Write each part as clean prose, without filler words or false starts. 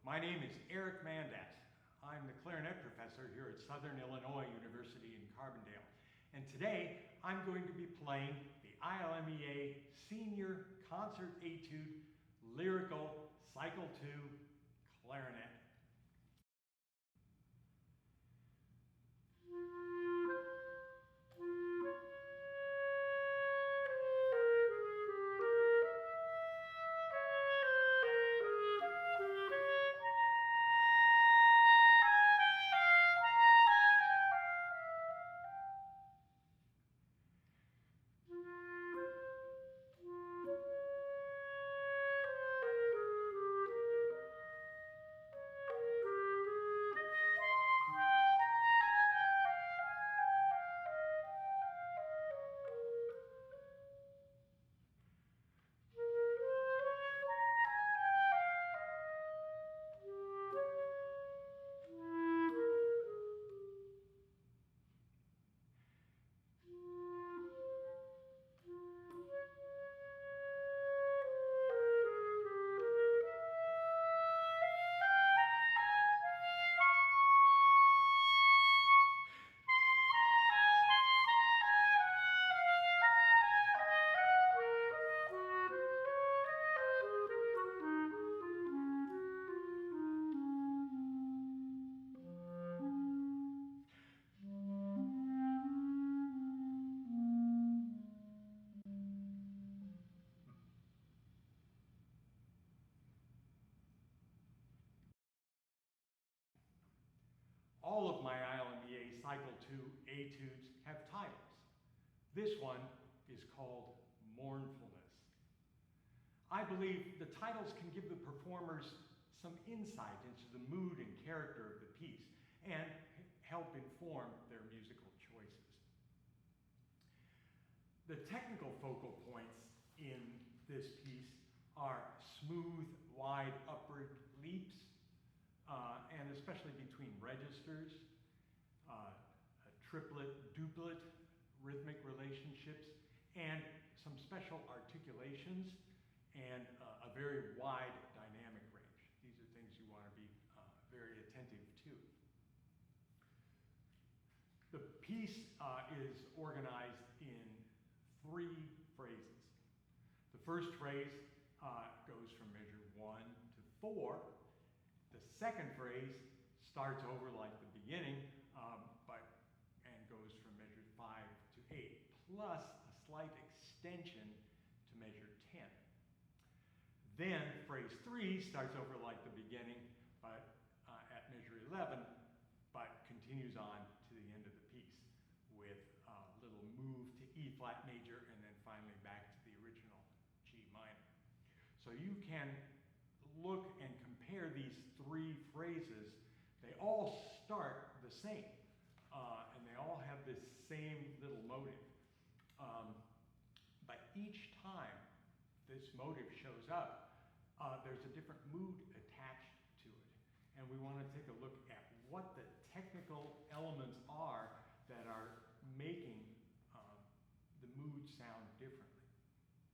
My name is Eric Mandat. I'm the clarinet professor here at Southern Illinois University in Carbondale. And today I'm going to be playing the ILMEA Senior Concert Etude Lyrical Cycle 2 Clarinet. All of my ILMEA Cycle 2 etudes have titles. This one is called Mournfulness. I believe the titles can give the performers some insight into the mood and character of the piece and help inform their musical choices. The technical focal points in this piece are smooth, wide upward leaps, and especially between registers, triplet, duplet rhythmic relationships, and some special articulations, and a very wide dynamic range. These are things you want to be very attentive to. The piece is organized in 3 phrases. The first phrase goes from measure 1 to 4. The second phrase starts over like the beginning, and goes from measure 5 to 8, plus a slight extension to measure 10. Then phrase 3 starts over like the beginning, but at measure 11, but continues on to the end of the piece with a little move to E flat major and then finally back to the original G minor. So you can look and compare these 3 phrases. They all start the same, and they all have this same little motive. But each time this motive shows up, there's a different mood attached to it. And we want to take a look at what the technical elements are that are making the mood sound differently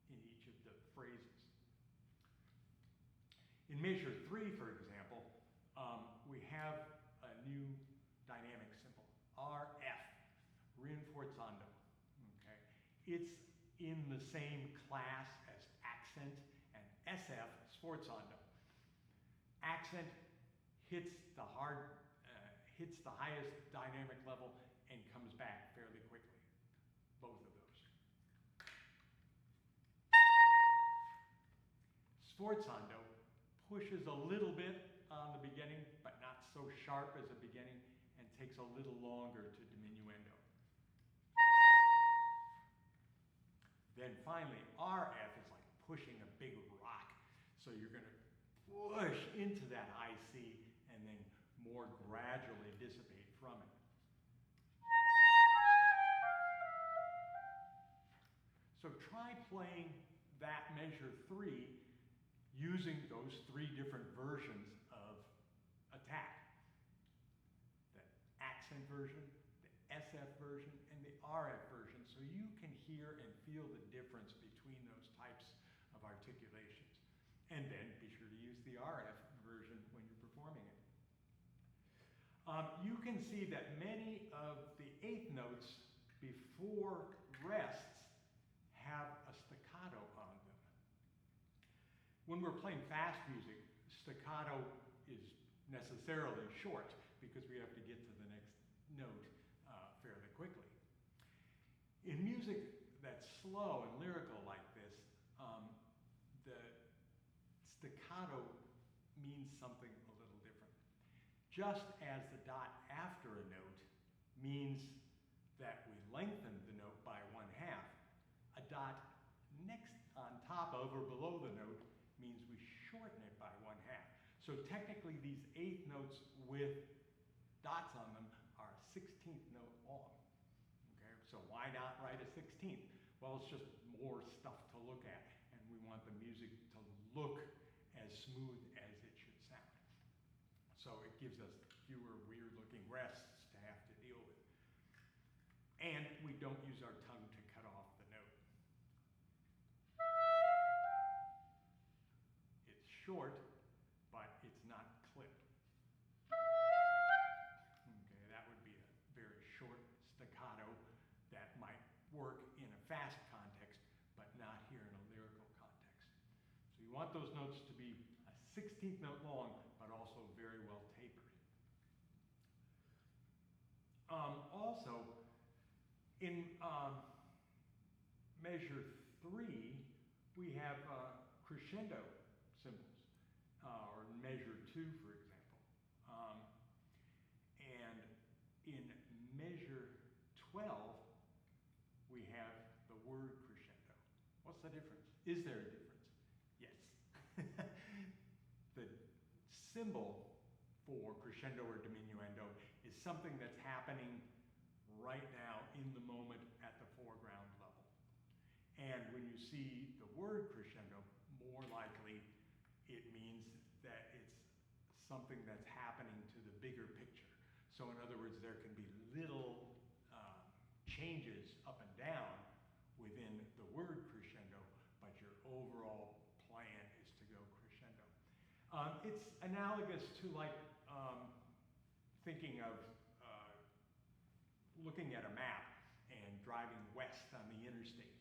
in each of the phrases. In measure 3, for example, we have a new dynamic symbol, RF, rinforzando. Okay? It's in the same class as accent and SF, sforzando. Accent hits the highest dynamic level and comes back fairly quickly. Both of those. Sforzando pushes a little bit on the beginning, but not so sharp as the beginning, and takes a little longer to diminuendo. Then finally, RF is like pushing a big rock. So you're going to push into that high C and then more gradually dissipate from it. So try playing that measure 3 using those 3 different versions of attack. The accent version, the SF version, and the RF version, so you can hear and feel the difference between those types of articulations. And then be sure to use the RF version when you're performing it. You can see that many of the eighth notes before rests have a staccato on them. When we're playing fast music, staccato is necessarily short because we have to get to the next note fairly quickly. In music that's slow and lyrical like this, the staccato means something a little different. Just as the dot after a note means that we lengthen the note by 1/2, a dot next on top of or below the note means we shorten it by 1/2. So technically these eighth notes with dots on them are a 16th note long. Okay, so why not write a 16th? Well, it's just more stuff to look at, and we want the music to look as smooth as it should sound. So it gives us fewer weird-looking rests to have to deal with. And we don't use our tongue to cut off the note. It's short, but it's not clipped. Okay, that would be a very short staccato that might work in a fast context, but not here in a lyrical context. So you want those notes to be a 16th note long, but also very well tapered. Also, in measure 3, we have crescendo symbols, or measure 2, for example. And in measure 12, we have the word crescendo. What's the difference? Is there a difference? Yes. The symbol for crescendo or diminuendo is something that's happening right now in the moment at the foreground level. And when you see the word crescendo, more likely it means that it's something that's happening to the bigger picture. So in other words, there can be little changes up and down within the word crescendo, but your overall plan is to go crescendo. It's analogous to like thinking of looking at a map and driving west on the interstate.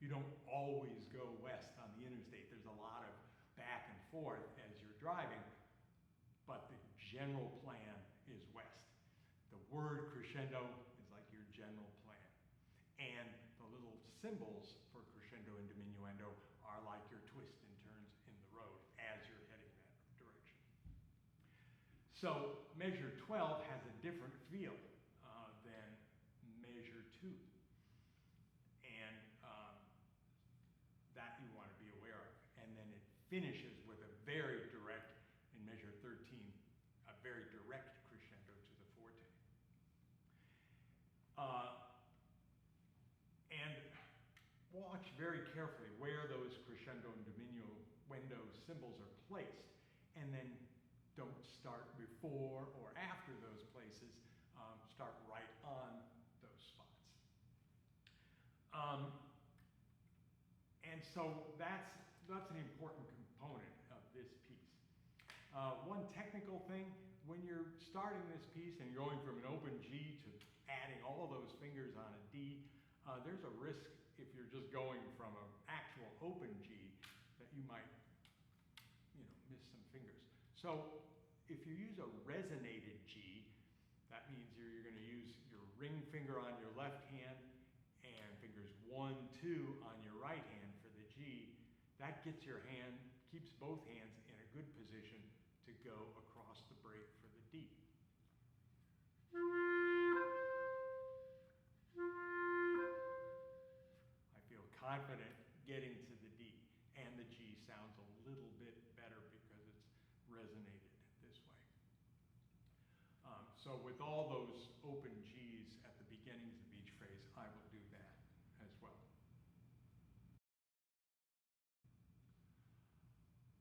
You don't always go west on the interstate. There's a lot of back and forth as you're driving, but the general plan is west. The word crescendo is like your general plan. And the little symbols for crescendo and diminuendo are like your twists and turns in the road as you're heading that direction. So measure 12 has a different feel than measure 2. And that you want to be aware of. And then it finishes with a very direct, in measure 13, a very direct crescendo to the forte. And watch very carefully where those crescendo and diminuendo symbols are placed, and then don't start before or after those places. Start right on those spots. And so that's an important component of this piece. One technical thing, when you're starting this piece and you're going from an open G to adding all those fingers on a D, there's a risk if you're just going from an actual open G that you might, miss some fingers. So if you use a resonated G, that means you're going to use your ring finger on your left hand and fingers 1, 2 on your right hand for the G. That gets your hand, keeps both hands in a good position to go across the break for the D. I feel confident getting to the D, and the G sounds a little bit better because it's resonated this way. So with all those open Gs at the beginnings of each phrase, I will do that as well.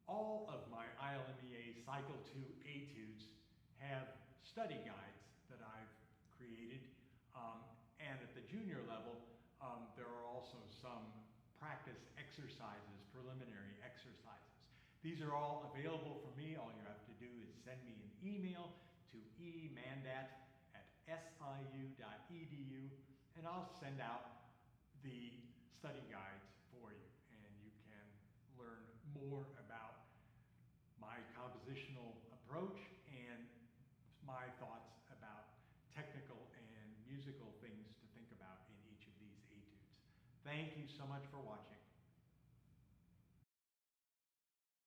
All of my ILMEA Cycle 2 etudes have study guides that I've created, and at the junior level, there are also some practice exercises, preliminary exercises. These are all available for me. All you have to do is send me an email to emandat@siu.edu, and I'll send out the study guides for you, and you can learn more about my compositional approach and my thoughts about technical and musical things to think about in each of these etudes. Thank you so much for watching.